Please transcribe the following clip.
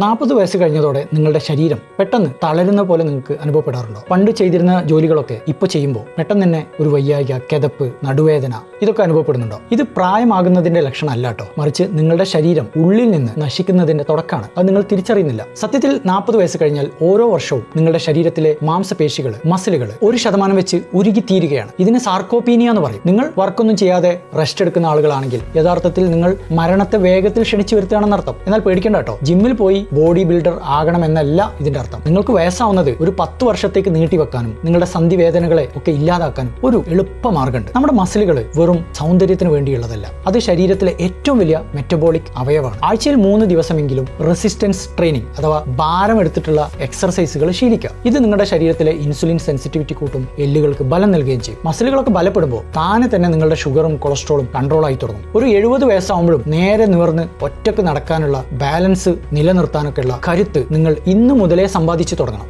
40 വയസ്സ് കഴിഞ്ഞതോടെ നിങ്ങളുടെ ശരീരം പെട്ടെന്ന് തളരുന്ന പോലെ നിങ്ങൾക്ക് അനുഭവപ്പെടാറുണ്ടോ? പണ്ട് ചെയ്തിരുന്ന ജോലികളൊക്കെ ഇപ്പോൾ ചെയ്യുമ്പോൾ പെട്ടെന്ന് തന്നെ ഒരു വയ്യായ്ക, കിതപ്പ്, നടുവേദന ഇതൊക്കെ അനുഭവപ്പെടുന്നുണ്ടോ? ഇത് പ്രായമാകുന്നതിന്റെ ലക്ഷണമല്ല കേട്ടോ, മറിച്ച് നിങ്ങളുടെ ശരീരം ഉള്ളിൽ നിന്ന് നശിക്കുന്നതിന്റെ തുടക്കമാണ്. അത് നിങ്ങൾ തിരിച്ചറിയുന്നില്ല. സത്യത്തിൽ 40 വയസ്സ് കഴിഞ്ഞാൽ ഓരോ വർഷവും നിങ്ങളുടെ ശരീരത്തിലെ മാംസപേശികൾ, മസിലുകൾ 1% വെച്ച് ഉരുകിത്തീരുകയാണ്. ഇതിനെ സാർക്കോപീനിയ എന്ന് പറയും. നിങ്ങൾ വർക്കൊന്നും ചെയ്യാതെ റെസ്റ്റ് എടുക്കുന്ന ആളുകളാണെങ്കിൽ യഥാർത്ഥത്തിൽ നിങ്ങൾ മരണത്തെ വേഗത്തിൽ ക്ഷണിച്ചു വരുത്തുകയാണെന്നർത്ഥം. എന്നാൽ പേടിക്കേണ്ട കേട്ടോ, ജിമ്മിൽ പോയി ബോഡി ബിൽഡർ ആകണമെന്നല്ല ഇതിന്റെ അർത്ഥം. നിങ്ങൾക്ക് വയസ്സാവുന്നത് ഒരു 10 വർഷത്തേക്ക് നീട്ടിവെക്കാനും നിങ്ങളുടെ സന്ധിവേദനകളെ ഒക്കെ ഇല്ലാതാക്കാനും ഒരു എളുപ്പ മാർഗമുണ്ട്. നമ്മുടെ മസിലുകൾ വെറും സൗന്ദര്യത്തിന് വേണ്ടിയുള്ളതല്ല, അത് ശരീരത്തിലെ ഏറ്റവും വലിയ മെറ്റബോളിക് അവയവമാണ്. ആഴ്ചയിൽ 3 ദിവസമെങ്കിലും റെസിസ്റ്റൻസ് ട്രെയിനിങ് അഥവാ ഭാരം എടുത്തിട്ടുള്ള എക്സർസൈസുകൾ ശീലിക്കുക. ഇത് നിങ്ങളുടെ ശരീരത്തിലെ ഇൻസുലിൻ സെൻസിറ്റിവിറ്റി കൂട്ടും, എല്ലുകൾക്ക് ബലം നൽകുകയും ചെയ്യും. മസിലുകളൊക്കെ ബലപ്പെടുമ്പോൾ താനെ തന്നെ നിങ്ങളുടെ ഷുഗറും കൊളസ്ട്രോളും കൺട്രോൾ ആയി തുടങ്ങും. ഒരു 70 വയസ്സാവുമ്പോഴും നേരെ നിവർന്ന് ഒറ്റക്ക് നടക്കാനുള്ള ബാലൻസ് നിലനിർത്താനൊക്കെയുള്ള കരുത്ത് നിങ്ങൾ ഇന്നു മുതലേ സമ്പാദിച്ചു തുടങ്ങണം.